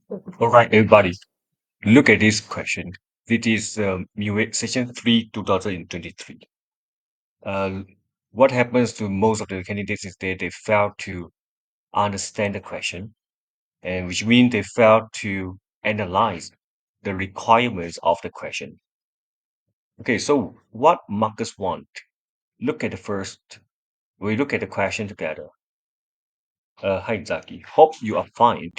All right, everybody, look at this question. This is MUET Session 3, 2023. Uh, what happens to most of the candidates is that they fail to understand the question, and which means they fail to analyze the requirements of the question. Okay, so what markers want? Look at the first. We look at the question together. Hi, Zaki. Hope you are fine.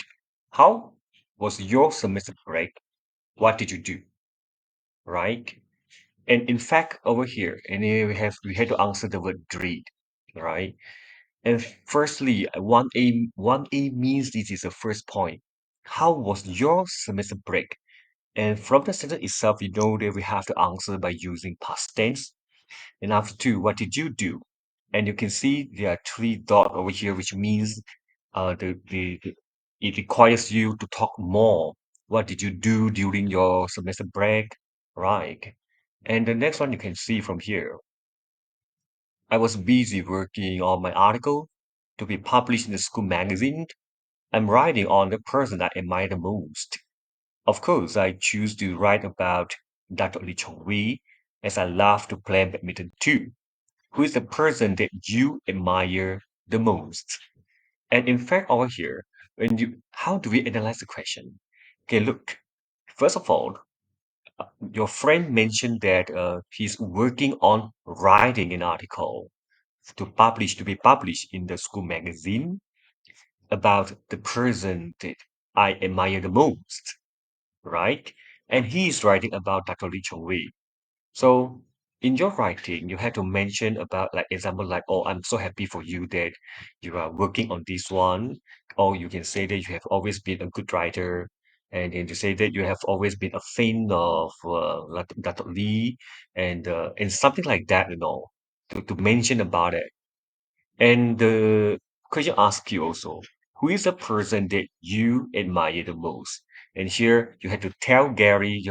How was your semester break? What did you do? Right? And in fact, over here, and here we had to answer the word dread, right? And firstly, 1A means this is the first point. How was your semester break? And from the sentence itself, you know that we have to answer by using past tense. And after two, what did you do? And you can see there are three dots over here, which means it requires you to talk more. What did you do during your semester break? Right. And the next one you can see from here. I was busy working on my article to be published in the school magazine. I'm writing on the person I admire the most. Of course, I choose to write about Dr. Lee Chong Wei as I love to play badminton too. Who is the person that you admire the most? And in fact, over here, how do we analyze the question? Okay, look. First of all, your friend mentioned that he's working on writing an article to be published in the school magazine about the person that I admire the most, right? And he's writing about Dr. Lee Chong Wei. So in your writing, you had to mention about like example like, oh, I'm so happy for you that you are working on this one. Or you can say that you have always been a good writer. And then to say that you have always been a fan of like Dr. Lee and something like that, to mention about it. And the question asks you also, who is the person that you admire the most? And here you have to tell Gary,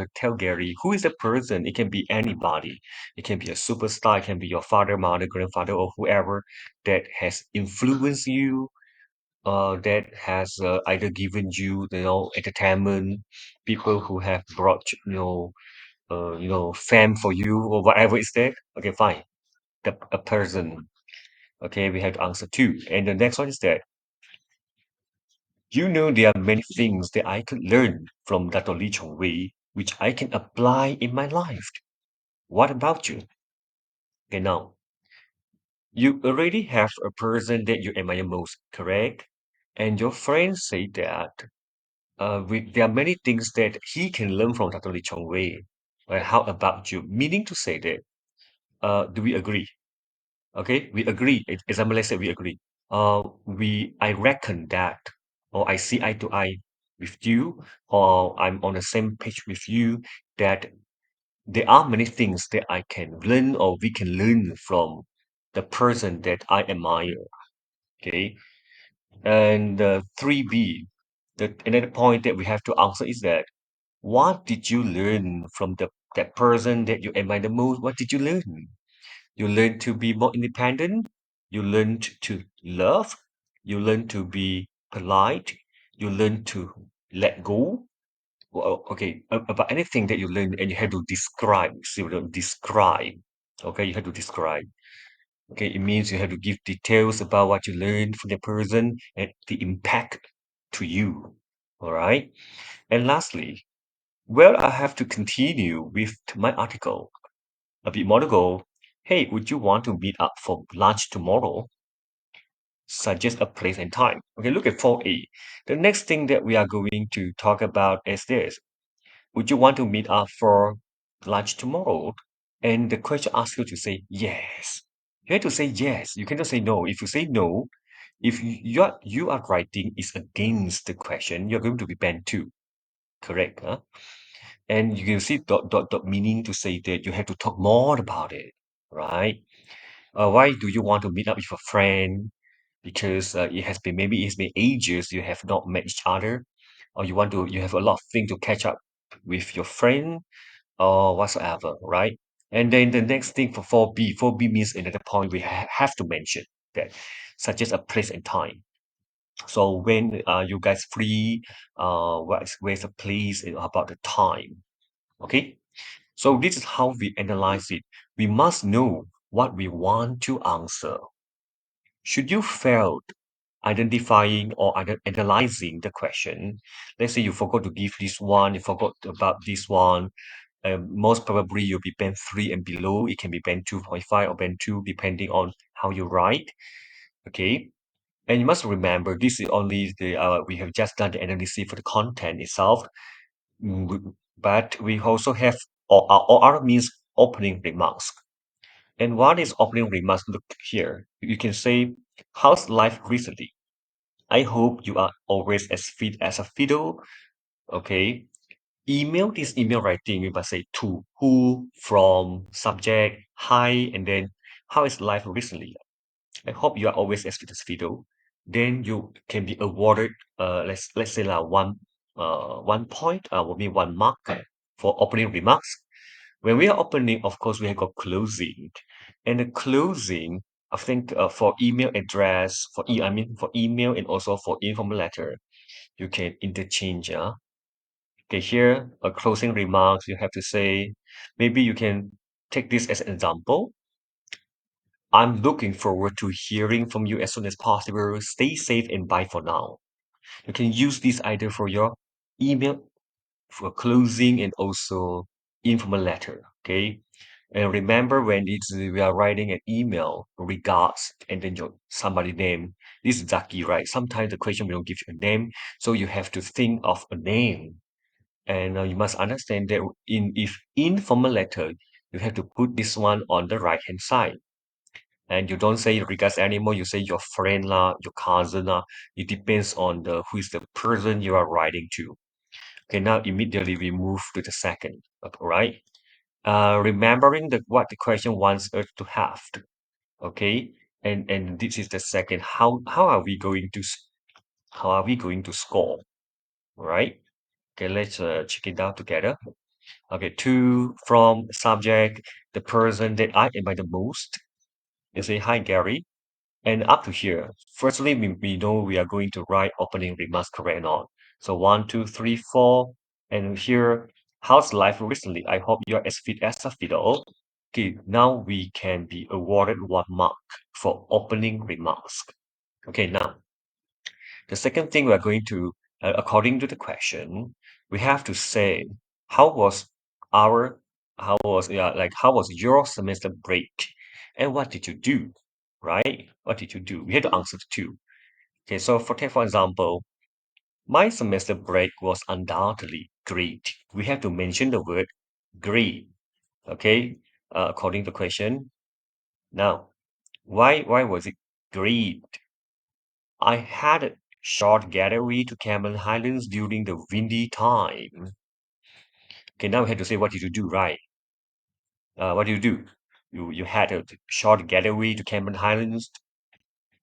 who is the person? It can be anybody. It can be a superstar, it can be your father, mother, grandfather, or whoever that has influenced you, that has either given you, entertainment, people who have brought, fame for you or whatever is that. Okay, fine. A person. Okay, we have to answer two. And the next one is that there are many things that I could learn from Dr. Lee Chong Wei, which I can apply in my life. What about you? Okay, now you already have a person that you admire most, correct? And your friends say that there are many things that he can learn from Dr. Lee Chong Wei. Well, how about you? Meaning to say that, do we agree? Okay, we agree. Example, let's say we agree. I reckon that, or I see eye to eye with you, or I'm on the same page with you, that there are many things that I can learn or we can learn from the person that I admire. Okay, and 3B, another point that we have to answer is that what did you learn from that person that you admire the most? What did you learn? You learn to be more independent. You learn to love. You learn to be polite. You learn to let go. Well, okay, about anything that you learn and you have to describe. So you don't describe. Okay, you have to describe. Okay, it means you have to give details about what you learned from the person and the impact to you. All right. And lastly, well, I have to continue with my article. A bit more to go. Hey, would you want to meet up for lunch tomorrow? Suggest a place and time. Okay, look at 4A. The next thing that we are going to talk about is this. Would you want to meet up for lunch tomorrow? And the question asks you to say yes. You have to say yes. You cannot say no. If you say no, if you are writing is against the question, you're going to be banned too. Correct? Huh? And you can see dot dot dot meaning to say that you have to talk more about it, right? Why do you want to meet up with a friend? Because it's been ages you have not met each other, or you have a lot of things to catch up with your friend or whatsoever, right? And then the next thing for 4B, 4B means another point we have to mention that such as a place and time. So when you guys free, where's the place and about the time? Okay. So this is how we analyze it. We must know what we want to answer. Should you fail identifying or analyzing the question, let's say you forgot to give this one, you forgot about this one, most probably you'll be band 3 and below. It can be band 2.5 or band 2, depending on how you write. Okay. And you must remember, this is only we have just done the analysis for the content itself. But we also have or other means opening remarks. And what is opening remarks? Look here. You can say, how's life recently? I hope you are always as fit as a fiddle. Okay. Email, this email writing, we must say to, who, from, subject, hi, and then how is life recently? I hope you are always as fit as fiddle. Then you can be awarded, let's say like 1 point, will be 1 mark for opening remarks. When we are opening, of course, we have got closing, and the closing, I think, for email address, I mean for email and also for informal letter, you can interchange. Okay, here a closing remarks you have to say. Maybe you can take this as an example. I'm looking forward to hearing from you as soon as possible. Stay safe and bye for now. You can use this either for your email for closing and also informal letter. Okay. And remember when we are writing an email, regards, and then your somebody name. This is Zaki, right? Sometimes the question will give you a name, so you have to think of a name. And you must understand that if informal letter, you have to put this one on the right hand side. And you don't say regards anymore, you say your friend lah, your cousin lah. It depends on the who is the person you are writing to. Okay, now immediately we move to the second. All right. Remembering what the question wants us to have. Okay. And this is the second. How are we going to how are we going to score? All right. Okay, let's check it out together. Okay, to, from, subject, the person that I admire the most. You say, hi, Gary. And up to here, firstly, we know we are going to write opening remarks correct or not. So 1, 2, 3, 4. And here, how's life recently? I hope you're as fit as a fiddle. Okay, now we can be awarded 1 mark for opening remarks. Okay, now, the second thing we are going to, according to the question, we have to say, how was our, how was your semester break? And what did you do? Right? What did you do? We had to answer two. Okay, so take for example, my semester break was undoubtedly great. We have to mention the word great. Okay, according to the question. Now, why was it great? I had a short getaway to Cameron Highlands during the windy time. Okay, now we have to say what did you do, right? What do you do? You had a short getaway to Cameron Highlands.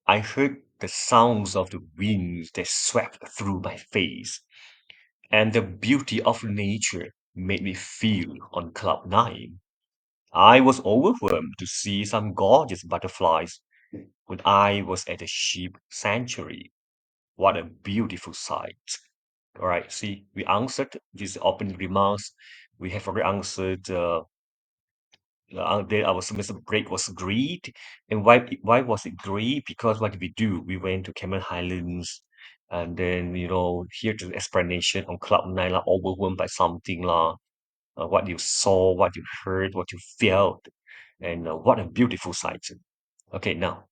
I heard the sounds of the winds that swept through my face, and the beauty of nature made me feel on cloud nine. I was overwhelmed to see some gorgeous butterflies when I was at the sheep sanctuary. What a beautiful sight. All right, see, we answered these opening remarks. We have already answered that our semester break was great. And why was it great? Because what did we do? We went to Cameron Highlands, and then here to the explanation on Cloud Nine, lah, overwhelmed by something, lah. What you saw, what you heard, what you felt, and what a beautiful sight. Okay, now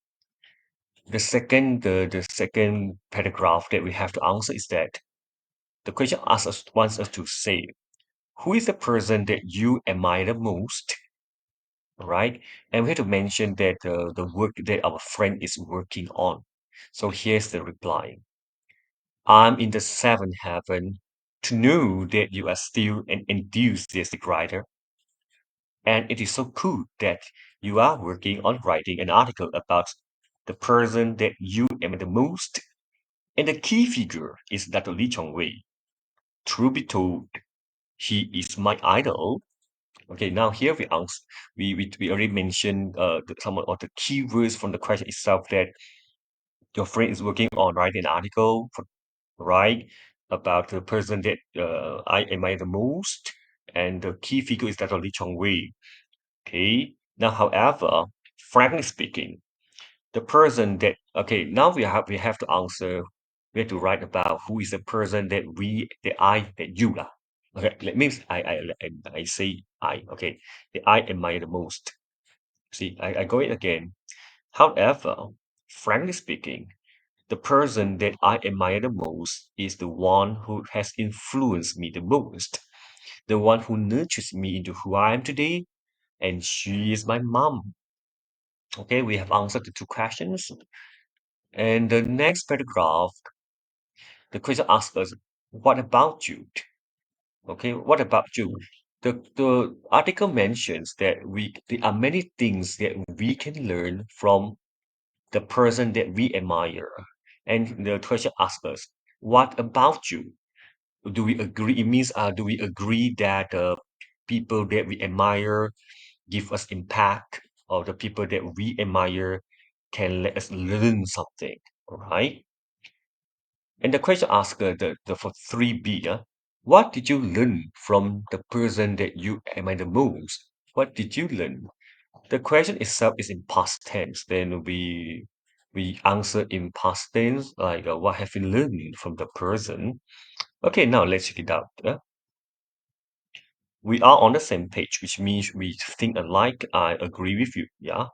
the second paragraph that we have to answer is that the question wants us to say, who is the person that you admire the most, right? And we have to mention that the work that our friend is working on. So here's the reply. I'm in the seventh heaven to know that you are still an enthusiastic writer. And it is so cool that you are working on writing an article about the person that you admire the most. And the key figure is Dr. Lee Chong Wei. Truth be told, he is my idol. Okay, now here we already mentioned some of the keywords from the question itself that your friend is working on writing an article, right, about the person that I admire the most, and the key figure is that of Lee Chong Wei. Okay. Now, however, frankly speaking, the person that okay, now we have to answer. We have to write about who is the person that you lah. Okay, that means I say I. Okay, that I admire the most. See, I go it again. However, frankly speaking, the person that I admire the most is the one who has influenced me the most, the one who nurtures me into who I am today, and she is my mom. Okay, we have answered the two questions. And the next paragraph, the question asks us, what about you? Okay, what about you? The article mentions that there are many things that we can learn from the person that we admire. And the question asks us, what about you? Do we agree? It means, do we agree that people that we admire give us impact, or the people that we admire can let us learn something, all right? And the question asks the for 3B, what did you learn from the person that you admire the most? What did you learn? The question itself is in past tense. Then we answer in past tense, like what have you learned from the person? Okay, now let's check it out. We are on the same page, which means we think alike. I agree with you, yeah.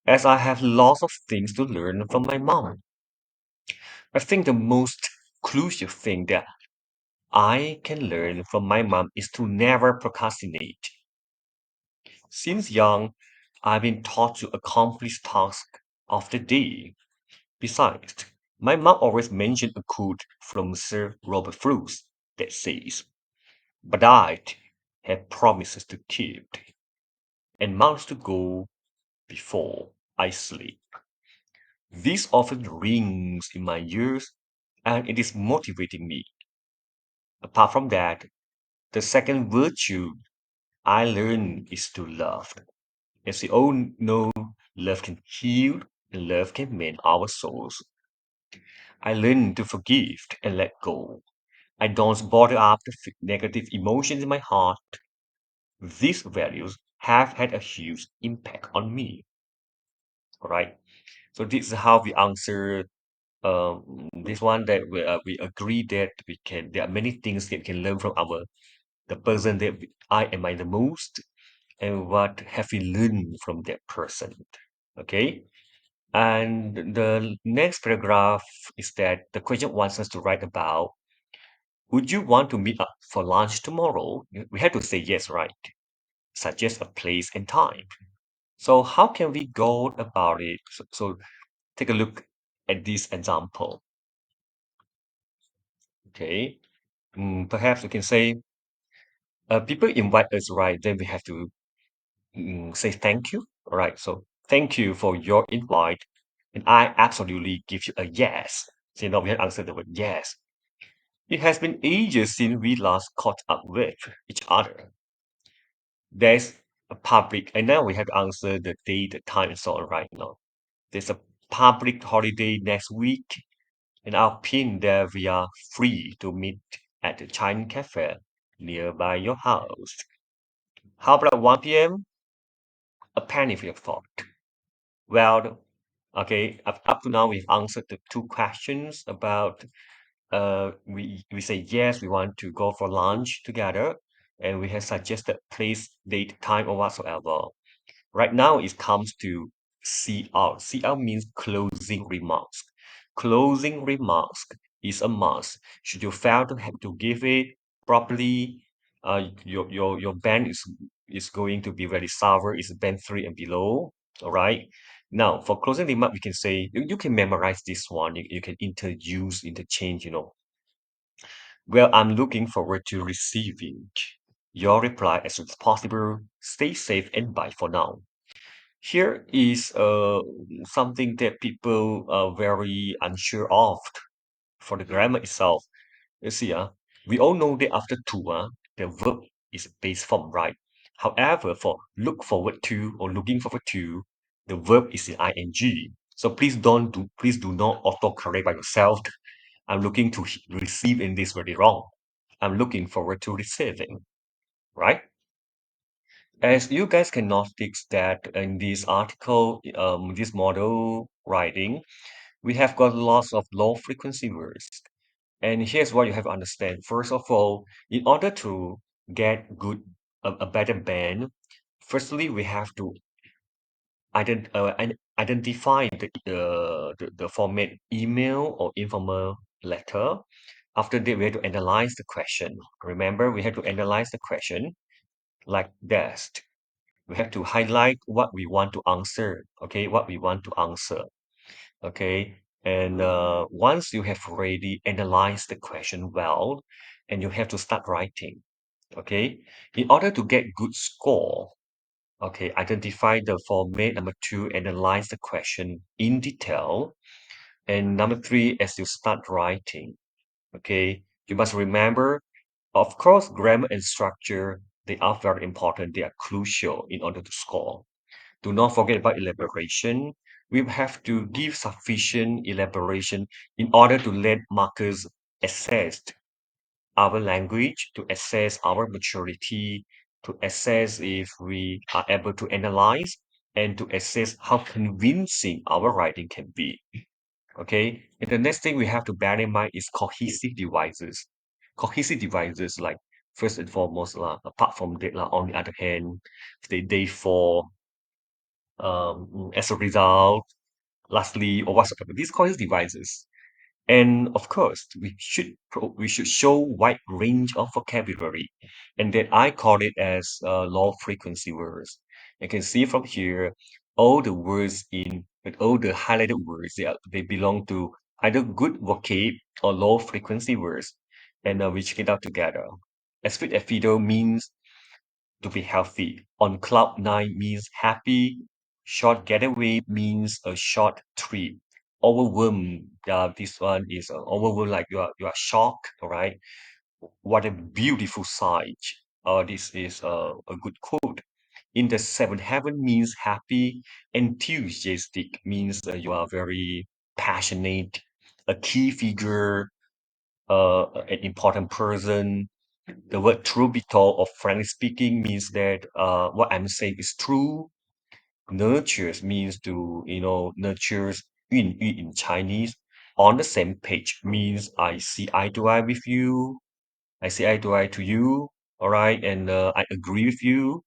As I have lots of things to learn from my mom. I think the most crucial thing that I can learn from my mom is to never procrastinate. Since young, I've been taught to accomplish tasks of the day. Besides, my mom always mentioned a quote from Sir Robert Frost that says, "But I have promises to keep and miles to go before I sleep." This often rings in my ears and it is motivating me. Apart from that, the second virtue I learned is to love. As we all know, love can heal and love can mend our souls. I learned to forgive and let go. I don't bother up the negative emotions in my heart. These values have had a huge impact on me. All right. So this is how we answer this one, that we agree that we can. There are many things that we can learn from the person that I admire the most, and what have we learned from that person. Okay. And the next paragraph is that the question wants us to write about, would you want to meet up for lunch tomorrow? We have to say yes, right? Suggest a place and time. So how can we go about it? So take a look at this example. Okay. Perhaps we can say, people invite us, right? Then we have to say thank you. All right. So thank you for your invite. And I absolutely give you a yes. So now we have answered the word yes. It has been ages since we last caught up with each other. There's a public, and now we have to answer the day, the time, and so on right now. There's a public holiday next week, and I'll pin there we are free to meet at the China Cafe nearby your house. How about 1 p.m.? A penny for your thought. Well, okay, up to now we've answered the two questions about we say yes, we want to go for lunch together, and we have suggested place, date, time, or whatsoever. Right now, it comes to CR. CR means closing remarks. Closing remarks is a must. Should you fail to have to give it properly, your band is going to be very sour. It's band three and below. All right. Now, for closing remark, we can say you can memorize this one. You can interchange. Well, I'm looking forward to receiving your reply as soon as possible. Stay safe and bye for now. Here is something that people are very unsure of for the grammar itself. You see, we all know that after to, the verb is base form, right? However, for look forward to or looking forward to, the verb is in ing. So please do not autocorrect by yourself. I'm looking to receive in this very wrong. I'm looking forward to receiving, right? As you guys can notice that in this article, this model writing, we have got lots of low frequency words. And here's what you have to understand. First of all, in order to get a better band, firstly, we have to identify the format email or informal letter. After that, we have to analyze the question. Remember, we have to analyze the question like this. We have to highlight what we want to answer. Okay, what we want to answer. Okay, and once you have already analyzed the question well, and you have to start writing. Okay, in order to get good score, okay, identify the format. Number two, analyze the question in detail. And number three, as you start writing, okay, you must remember, of course, grammar and structure, they are very important. They are crucial in order to score. Do not forget about elaboration. We have to give sufficient elaboration in order to let markers assess our language, to assess our maturity, to assess if we are able to analyze, and to assess how convincing our writing can be. Okay. And the next thing we have to bear in mind is cohesive devices. Cohesive devices, like first and foremost, apart from that, on the other hand, they for as a result, lastly, or whatsoever, these cohesive devices. And of course, we should show wide range of vocabulary, and that I call it as low frequency words. You can see from here all the words in and all the highlighted words they belong to either good vocab or low frequency words, and we check it out together. As fit as fiddle means to be healthy. On cloud nine means happy. Short getaway means a short trip. Overwhelmed, this one is overwhelmed, like you are shocked, all right? What a beautiful sight. This is a good quote. In the seventh heaven means happy. Enthusiastic means you are very passionate. A key figure, an important person. The word truth be told, or frankly speaking, means that what I'm saying is true. Nurtures means to, nurtures in Chinese. On the same page means I see eye to eye with you. I see eye to eye to you. All right. And I agree with you.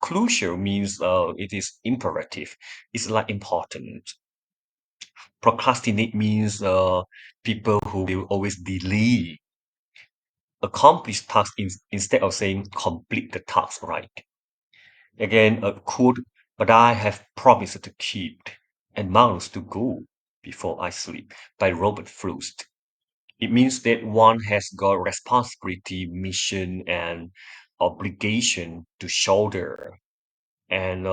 Crucial means it is imperative. It's like important. Procrastinate means people who will always delay accomplish tasks instead of saying complete the task, right? Again, a quote, but I have promised to keep and miles to go before I sleep by Robert Frost. It means that one has got responsibility, mission, and obligation to shoulder. And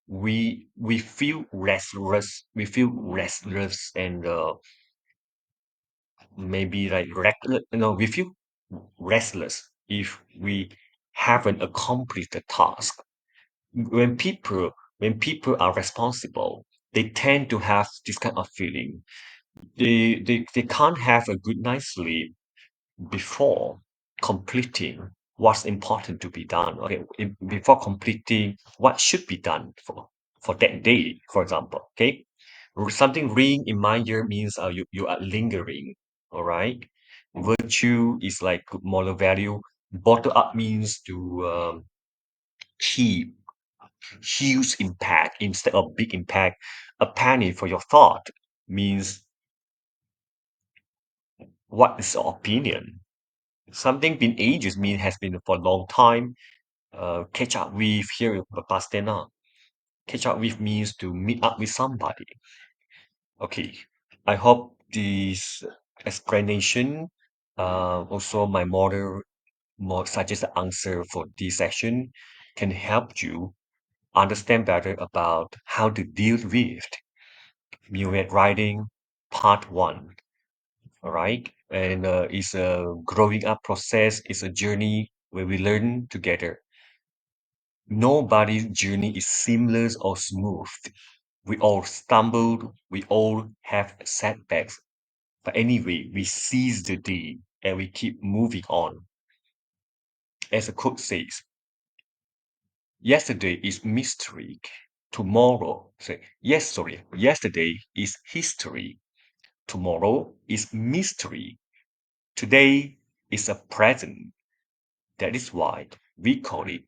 we feel restless. We feel restless and maybe like reckless. We feel restless if we haven't accomplished the task. When people are responsible, they tend to have this kind of feeling. They can't have a good night's sleep before completing what's important to be done. Okay, before completing what should be done for that day, for example. Okay, something ring in my ear means you are lingering. All right, virtue is like good moral value. Bottle up means to keep huge impact instead of big impact. A penny for your thought means what is your opinion. Something been ages mean has been for a long time. Catch up with here past tense. Catch up with means to meet up with somebody. Okay, I hope this explanation, also my model, more suggested answer for this session can help you understand better about how to deal with MUET writing part one. All right, and it's a growing up process. It's a journey where we learn together. Nobody's journey is seamless or smooth. We all stumbled, we all have setbacks. But anyway, we seize the day and we keep moving on. As the quote says, yesterday is mystery. Yesterday is history. Tomorrow is mystery. Today is a present. That is why we call it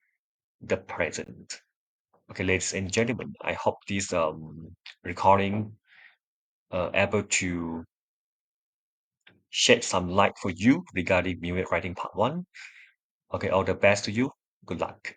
the present. Okay, ladies and gentlemen, I hope this recording able to shed some light for you regarding MUET writing part one. Okay, all the best to you. Good luck.